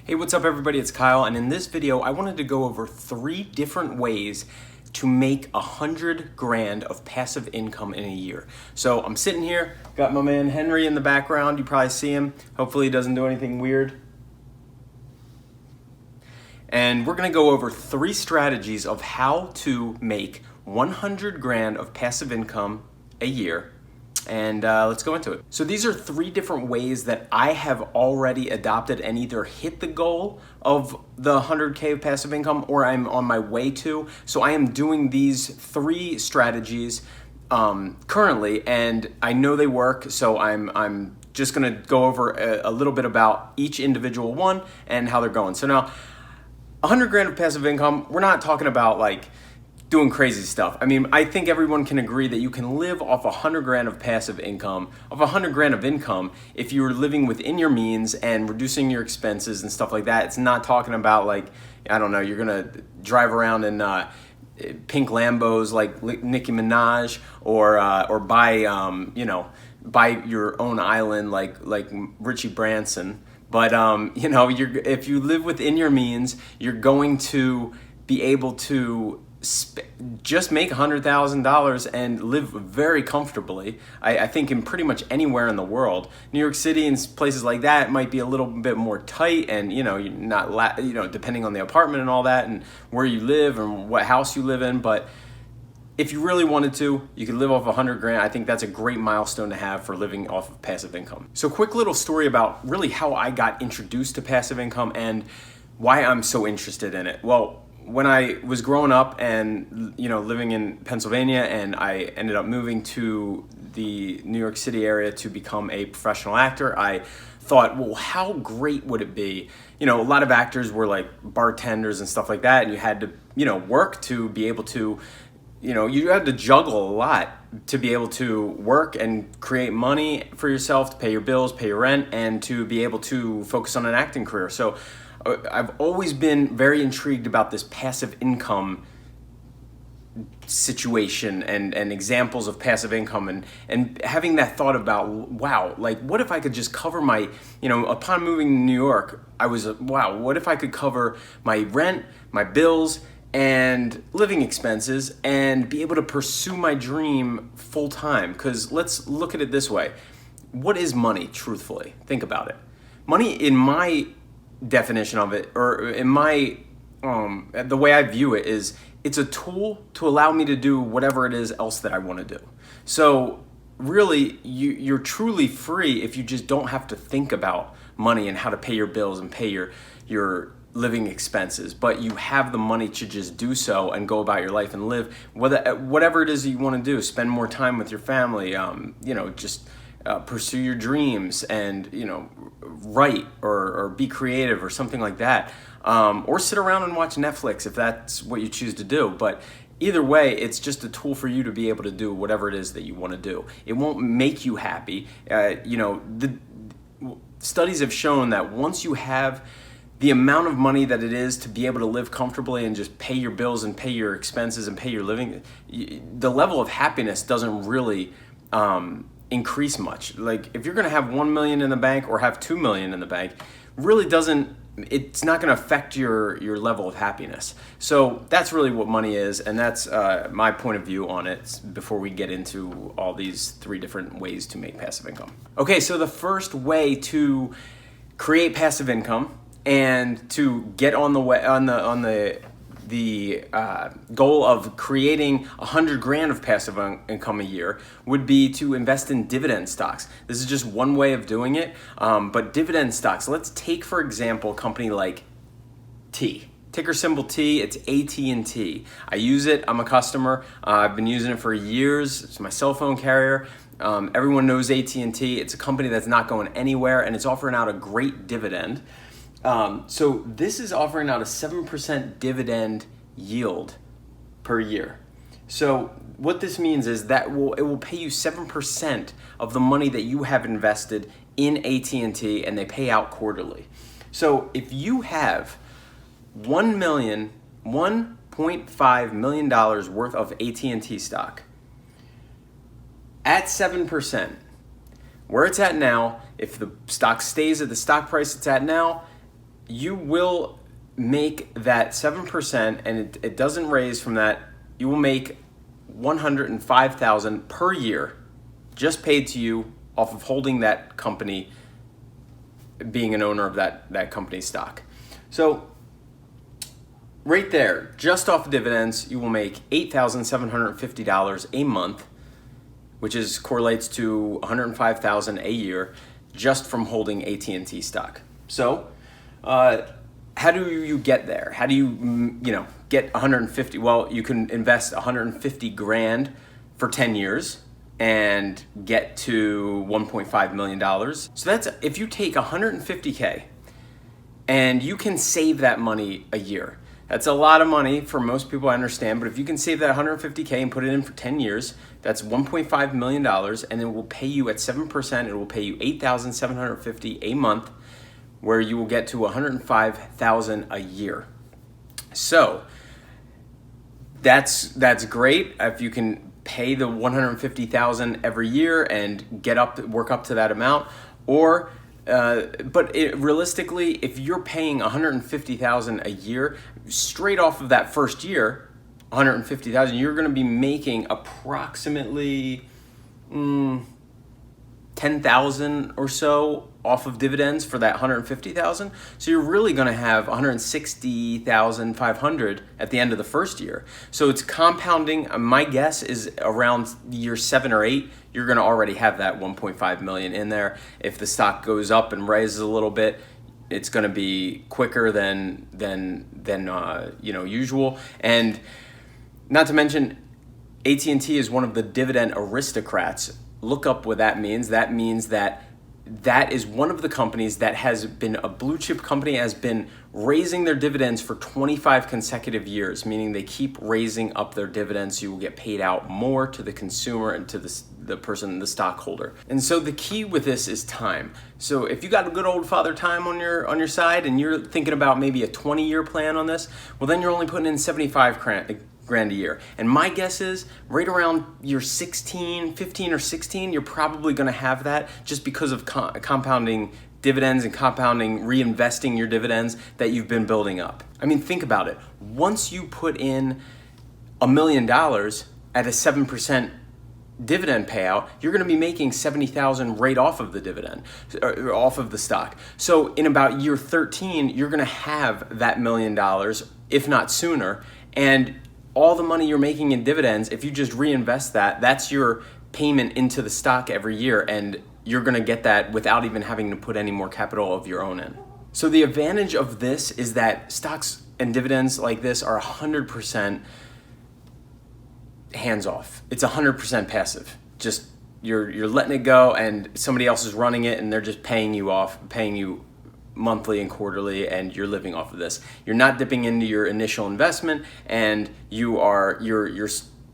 Hey, what's up everybody? It's Kyle, and in this video I wanted to go over 3 different ways to make 100 grand of passive income in a year. So I'm sitting here, got my man Henry in the background. You probably see him. Hopefully he doesn't do anything weird. And we're gonna go over 3 strategies of how to make 100 grand of passive income a year. And let's go into it. So these are 3 different ways that I have already adopted and either hit the goal of the 100K of passive income or I'm on my way to. So I am doing these 3 strategies currently, and I know they work. So I'm just gonna go over a little bit about each individual one and how they're going. So now, 100 grand of passive income, we're not talking about like doing crazy stuff. I mean, I think everyone can agree that you can live off 100 grand of passive income, of 100 grand of income, if you're living within your means and reducing your expenses and stuff like that. It's not talking about like, I don't know, you're gonna drive around in pink Lambos like Nicki Minaj, or buy buy your own island like Richie Branson. But if you live within your means, you're going to be able to just make $100,000 and live very comfortably. I think in pretty much anywhere in the world. New York City and places like that might be a little bit more tight, and you're not depending on the apartment and all that and where you live and what house you live in. But if you really wanted to, you could live off 100 grand. I think that's a great milestone to have for living off of passive income. So quick little story about really how I got introduced to passive income and why I'm so interested in it. Well, when I was growing up and living in Pennsylvania, and I ended up moving to the New York City area to become a professional actor, I thought, well, how great would it be? A lot of actors were like bartenders and stuff like that, and you had to work to be able to you had to juggle a lot to be able to work and create money for yourself, to pay your bills, pay your rent, and to be able to focus on an acting career. So I've always been very intrigued about this passive income situation and examples of passive income, and having that thought about, wow, like what if I could just cover my, upon moving to New York, I was, wow, what if I could cover my rent, my bills, and living expenses, and be able to pursue my dream full time? Because let's look at it this way. What is money, truthfully? Think about it. Money, in my definition of it, or in my the way I view it, is it's a tool to allow me to do whatever it is else that I want to do. So really, you're truly free if you just don't have to think about money and how to pay your bills and pay your living expenses, but you have the money to just do so and go about your life and live whatever it is that you want to do. Spend more time with your family, pursue your dreams, and write or be creative or something like that, or sit around and watch Netflix if that's what you choose to do. But either way, it's just a tool for you to be able to do whatever it is that you want to do. It won't make you happy. The studies have shown that once you have the amount of money that it is to be able to live comfortably and just pay your bills and pay your expenses and pay your living, the level of happiness doesn't really increase much. Like if you're gonna have 1 million in the bank or have 2 million in the bank, it's not gonna affect your level of happiness. So that's really what money is, and that's my point of view on it before we get into all these 3 different ways to make passive income. Okay, so the first way to create passive income and to get on the goal of creating 100 grand of passive income a year would be to invest in dividend stocks. This is just one way of doing it, but dividend stocks. Let's take, for example, a company like T. Ticker symbol T, it's At&t. I use it, I'm a customer. I've been using it for years. It's my cell phone carrier. Everyone knows At&t. It's a company that's not going anywhere, and it's offering out a great dividend. So this is offering out a 7% dividend yield per year. So what this means is that it will pay you 7% of the money that you have invested in At&t, and they pay out quarterly. So if you have $1.5 million worth of At&t stock at 7%, where it's at now, if the stock stays at the stock price it's at now, you will make that 7%, and it doesn't raise from that. You will make $105,000 per year just paid to you off of holding that company, being an owner of that company's stock. So right there, just off of dividends, you will make $8,750 a month, which correlates to $105,000 a year just from holding AT&T stock. So how do you get there? How do you get 150? Well, you can invest 150 grand for 10 years and get to $1.5 million. So that's, if you take 150K and you can save that money a year. That's a lot of money for most people, I understand, but if you can save that 150K and put it in for 10 years, that's $1.5 million, and it will pay you at 7%, it will pay you $8,750 a month, where you will get to $105,000 a year. So that's great if you can pay the $150,000 every year and work up to that amount. Or realistically, if you're paying $150,000 a year straight off of that first year, $150,000, you're going to be making approximately $10,000 or so off of dividends for that $150,000. So you're really going to have $160,500 at the end of the first year. So it's compounding. My guess is around year 7 or 8, you're going to already have that $1.5 million in there. If the stock goes up and rises a little bit, it's going to be quicker than usual. And not to mention, AT&T is one of the dividend aristocrats. Look up what that means. That means that is one of the companies that has been a blue chip company, has been raising their dividends for 25 consecutive years, meaning they keep raising up their dividends, so you will get paid out more to the consumer and to the person, the stockholder. And so the key with this is time. So if you got a good old father time on your side and you're thinking about maybe a 20-year plan on this, well, then you're only putting in 75 grand a year. And my guess is right around year 15 or 16, you're probably going to have that, just because of compounding dividends and reinvesting your dividends that you've been building up. I mean, think about it. Once you put in $1 million at a 7% dividend payout, you're going to be making $70,000 right off of the dividend, or off of the stock. So in about year 13, you're going to have that $1 million, if not sooner. And all the money you're making in dividends, if you just reinvest that's your payment into the stock every year, and you're going to get that without even having to put any more capital of your own in. So the advantage of this is that stocks and dividends like this are 100% hands off. It's 100% passive. Just you're letting it go, and somebody else is running it, and they're just paying you monthly and quarterly, and you're living off of this. You're not dipping into your initial investment, and your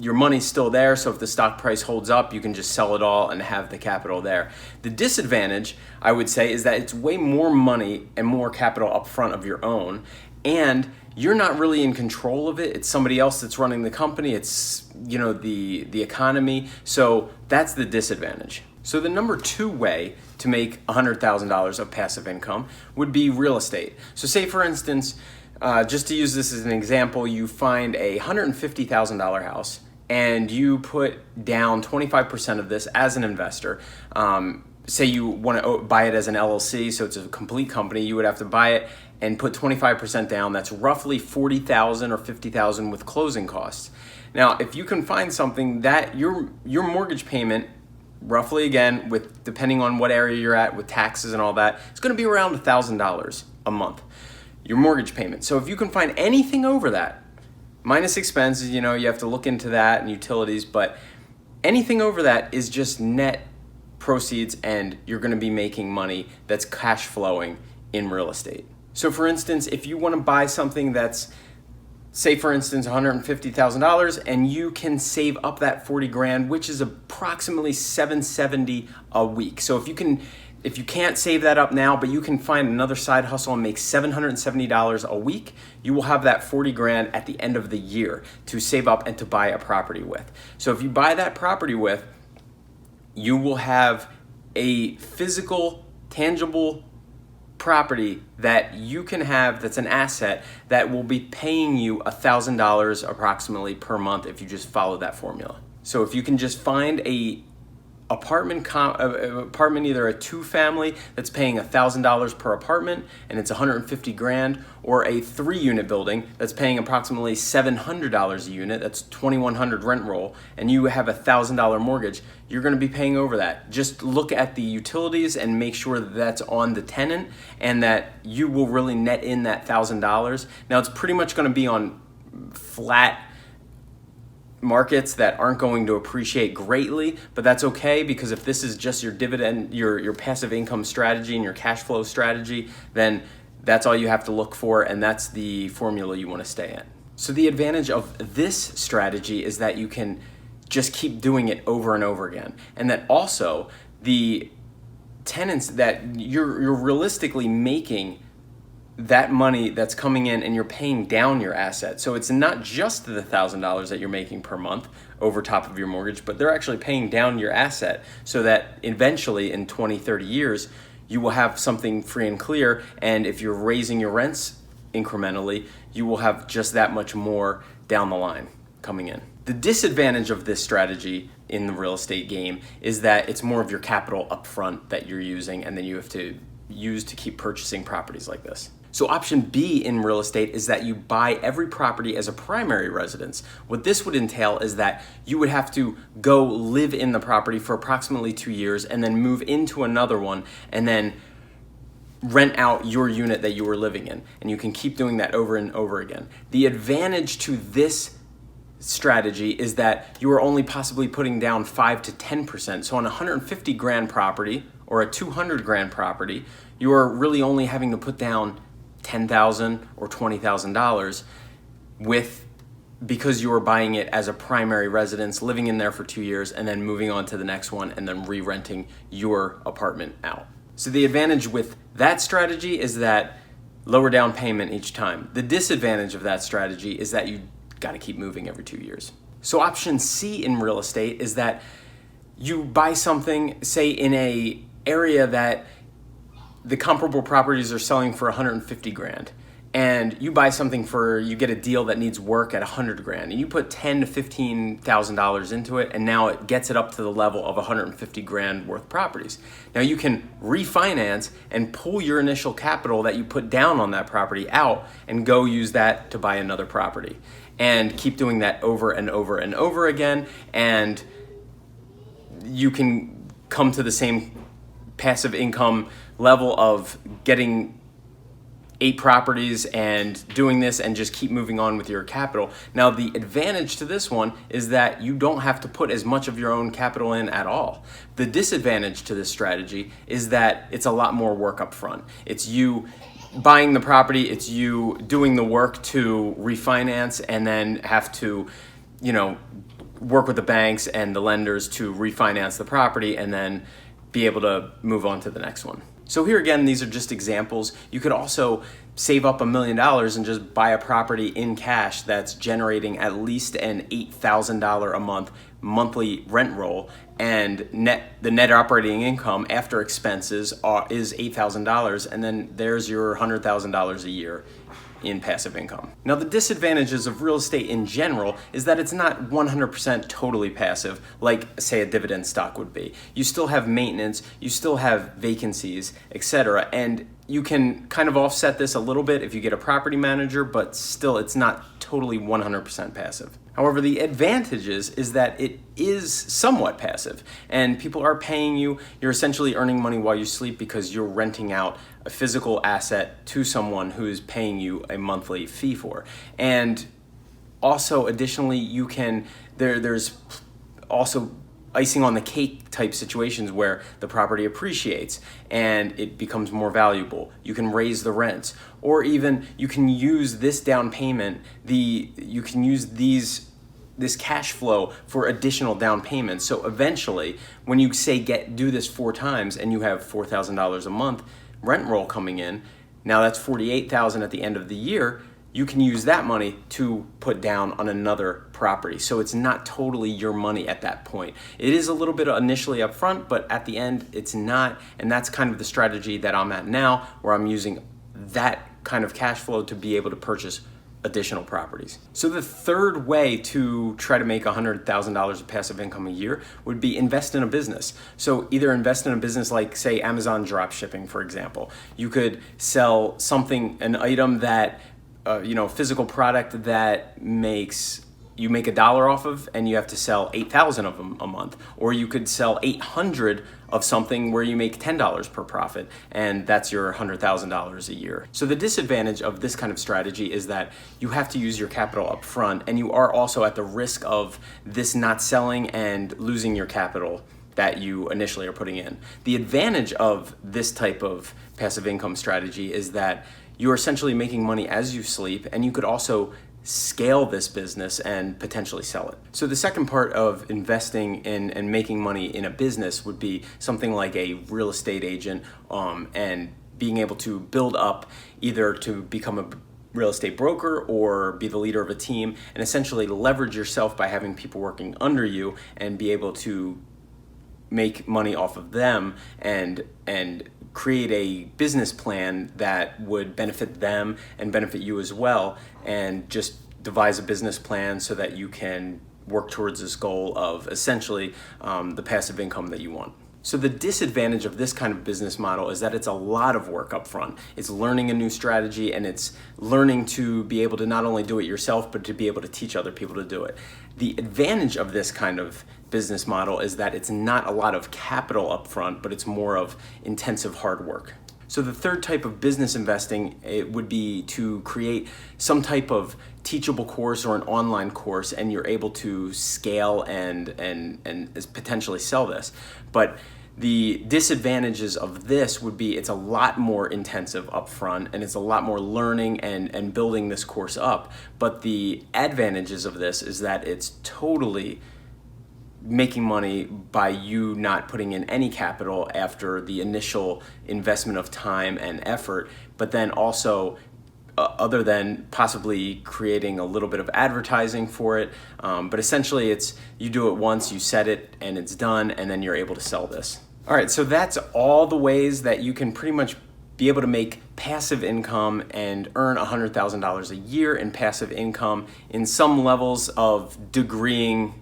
money's still there. So if the stock price holds up, you can just sell it all and have the capital there. The disadvantage, I would say, is that it's way more money and more capital up front of your own, and you're not really in control of it. It's somebody else that's running the company. It's the economy. So that's the disadvantage. So the number 2 way to make $100,000 of passive income would be real estate. So say, for instance, just to use this as an example, you find a $150,000 house and you put down 25% of this as an investor. Say you want to buy it as an LLC, so it's a complete company. You would have to buy it and put 25% down. That's roughly $40,000 or $50,000 with closing costs. Now, if you can find something that your mortgage payment, roughly, again, with depending on what area you're at with taxes and all that, it's going to be around $1,000 a month, your mortgage payment. So if you can find anything over that, minus expenses, you have to look into that and utilities, but anything over that is just net proceeds, and you're going to be making money that's cash flowing in real estate. So for instance, if you want to buy something that's, say for instance, $150,000, and you can save up that 40 grand, which is approximately $770 a week. So if you can't save that up now, but you can find another side hustle and make $770 a week, you will have that 40 grand at the end of the year to save up and to buy a property with. So if you buy that property with, you will have a physical, tangible property that you can have that's an asset that will be paying you $1,000 approximately per month if you just follow that formula. So if you can just find a apartment, either a 2-family that's paying $1,000 per apartment and it's 150 grand, or a 3-unit building that's paying approximately $700 a unit, that's 2,100 rent roll, and you have $1,000 mortgage, you're going to be paying over that. Just look at the utilities and make sure that that's on the tenant and that you will really net in that $1,000. Now it's pretty much going to be on flat markets that aren't going to appreciate greatly, but that's okay, because if this is just your dividend, your passive income strategy and your cash flow strategy, then that's all you have to look for, and that's the formula you want to stay in. So the advantage of this strategy is that you can just keep doing it over and over again, and that also the tenants that you're realistically making that money that's coming in and you're paying down your asset. So it's not just the $1,000 that you're making per month over top of your mortgage, but they're actually paying down your asset so that eventually in 20, 30 years, you will have something free and clear. And if you're raising your rents incrementally, you will have just that much more down the line coming in. The disadvantage of this strategy in the real estate game is that it's more of your capital upfront that you're using, and then you have to use to keep purchasing properties like this. So option B in real estate is that you buy every property as a primary residence. What this would entail is that you would have to go live in the property for approximately 2 years and then move into another one and then rent out your unit that you were living in. And you can keep doing that over and over again. The advantage to this strategy is that you are only possibly putting down 5 to 10%. So on a 150 grand property or a 200 grand property, you are really only having to put down $10,000 or $20,000 because you are buying it as a primary residence, living in there for 2 years, and then moving on to the next one and then re-renting your apartment out. So the advantage with that strategy is that lower down payment each time. The disadvantage of that strategy is that you got to keep moving every 2 years. So option C in real estate is that you buy something, say in a area that the comparable properties are selling for 150 grand, and you buy something you get a deal that needs work at 100 grand, and you put $10,000 to $15,000 into it, and now it gets it up to the level of 150 grand worth properties. Now you can refinance and pull your initial capital that you put down on that property out and go use that to buy another property, and keep doing that over and over and over again, and you can come to the same passive income level of getting 8 properties and doing this and just keep moving on with your capital. Now the advantage to this one is that you don't have to put as much of your own capital in at all. The disadvantage to this strategy is that it's a lot more work up front. It's you buying the property, it's you doing the work to refinance, and then have to, work with the banks and the lenders to refinance the property and then be able to move on to the next one. So here again, these are just examples. You could also save up $1 million and just buy a property in cash that's generating at least an $8,000 a month monthly rent roll, and the net operating income after expenses is $8,000, and then there's your $100,000 a year in passive income. Now the disadvantages of real estate in general is that it's not 100% totally passive like say a dividend stock would be. You still have maintenance, you still have vacancies, etc. And you can kind of offset this a little bit if you get a property manager, but still it's not totally 100% passive. However, the advantages is that it is somewhat passive, and people are paying you. You're essentially earning money while you sleep because you're renting out a physical asset to someone who is paying you a monthly fee for. And also, additionally, you can, there's also icing on the cake type situations where the property appreciates and it becomes more valuable. You can raise the rents, or even you can use this down payment, you can use this cash flow for additional down payments. So eventually, when you say do this 4 times and you have $4,000 a month rent roll coming in, now that's $48,000 at the end of the year. you can use that money to put down on another property. So it's not totally your money at that point. It is a little bit initially upfront, but at the end it's not. And that's kind of the strategy that I'm at now, where I'm using that kind of cash flow to be able to purchase additional properties. So the third way to try to make $100,000 of passive income a year would be invest in a business. So either invest in a business like, say, Amazon drop shipping, for example. You could sell something, an item that, physical product that you make $1 off of, and you have to sell 8,000 of them a month. Or you could sell 800 of something where you make $10 per profit, and that's your $100,000 a year. So the disadvantage of this kind of strategy is that you have to use your capital up front, and you are also at the risk of this not selling and losing your capital that you initially are putting in. The advantage of this type of passive income strategy is that you're essentially making money as you sleep, and you could also scale this business and potentially sell it. So the second part of investing in and making money in a business would be something like a real estate agent, and being able to build up either to become a real estate broker or be the leader of a team, and essentially leverage yourself by having people working under you and be able to make money off of them and create a business plan that would benefit them and benefit you as well, and just devise a business plan so that you can work towards this goal of essentially the passive income that you want. So the disadvantage of this kind of business model is that it's a lot of work up front. It's learning a new strategy, and it's learning to be able to not only do it yourself, but to be able to teach other people to do it. The advantage of this kind of business model is that it's not a lot of capital up front, but it's more of intensive hard work. So the third type of business investing, it would be to create some type of teachable course or an online course, and you're able to scale and potentially sell this. But the disadvantages of this would be it's a lot more intensive upfront, and it's a lot more learning and building this course up. But the advantages of this is that it's totally making money by you not putting in any capital after the initial investment of time and effort, but then also other than possibly creating a little bit of advertising for it. But essentially it's, you do it once, you set it, and it's done, and then you're able to sell this. All right, so that's all the ways that you can pretty much be able to make passive income and earn $100,000 a year in passive income. In some levels of degreeing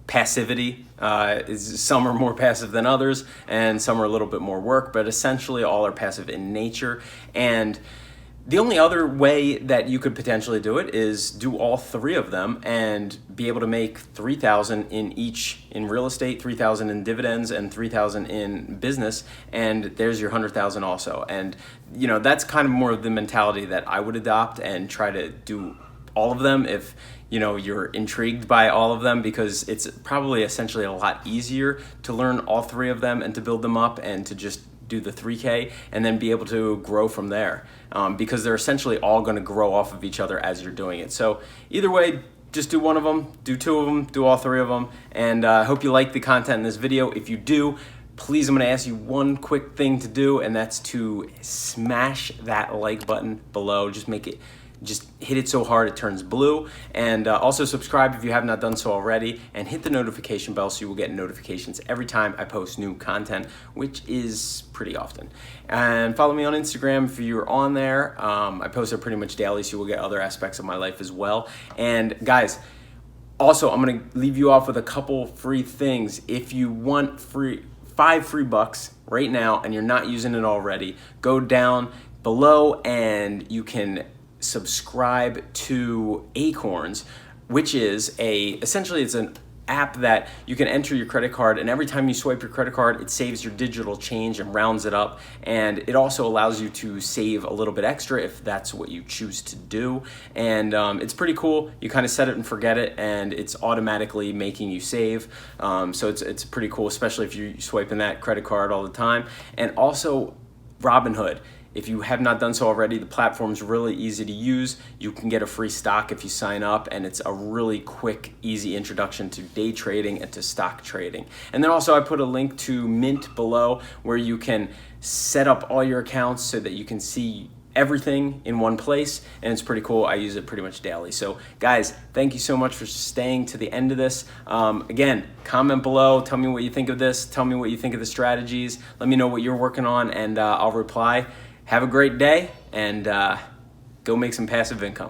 passivity, some are more passive than others, and some are a little bit more work, but essentially all are passive in nature. And the only other way that you could potentially do it is do all three of them and be able to make $3,000 in each, in real estate, $3,000 in dividends, and $3,000 in business, and there's your $100,000 also. And that's kind of more of the mentality that I would adopt, and try to do all of them if you're intrigued by all of them, because it's probably essentially a lot easier to learn all three of them and to build them up and to just do the 3K and then be able to grow from there, because they're essentially all going to grow off of each other as you're doing it. So either way, just do one of them, do two of them, do all three of them, and I hope you like the content in this video. If you do, please, I'm going to ask you one quick thing to do, and that's to smash that like button below. Just hit it so hard it turns blue, and also subscribe if you have not done so already, and hit the notification bell so you will get notifications every time I post new content, which is pretty often. And follow me on Instagram if you're on there. I post there pretty much daily, so you will get other aspects of my life as well. And guys, also I'm gonna leave you off with a couple free things. If you want 5 free bucks right now and you're not using it already, go down below and you can subscribe to Acorns, which is essentially it's an app that you can enter your credit card, and every time you swipe your credit card, it saves your digital change and rounds it up, and it also allows you to save a little bit extra if that's what you choose to do. And it's pretty cool. You kind of set it and forget it, and it's automatically making you save. So it's pretty cool, especially if you're swiping that credit card all the time. And also Robinhood. If you have not done so already, the platform's really easy to use. You can get a free stock if you sign up, and it's a really quick, easy introduction to day trading and to stock trading. And then also I put a link to Mint below where you can set up all your accounts so that you can see everything in one place, and it's pretty cool. I use it pretty much daily. So guys, thank you so much for staying to the end of this. Again, comment below, tell me what you think of this, tell me what you think of the strategies, let me know what you're working on, and I'll reply. Have a great day, and go make some passive income.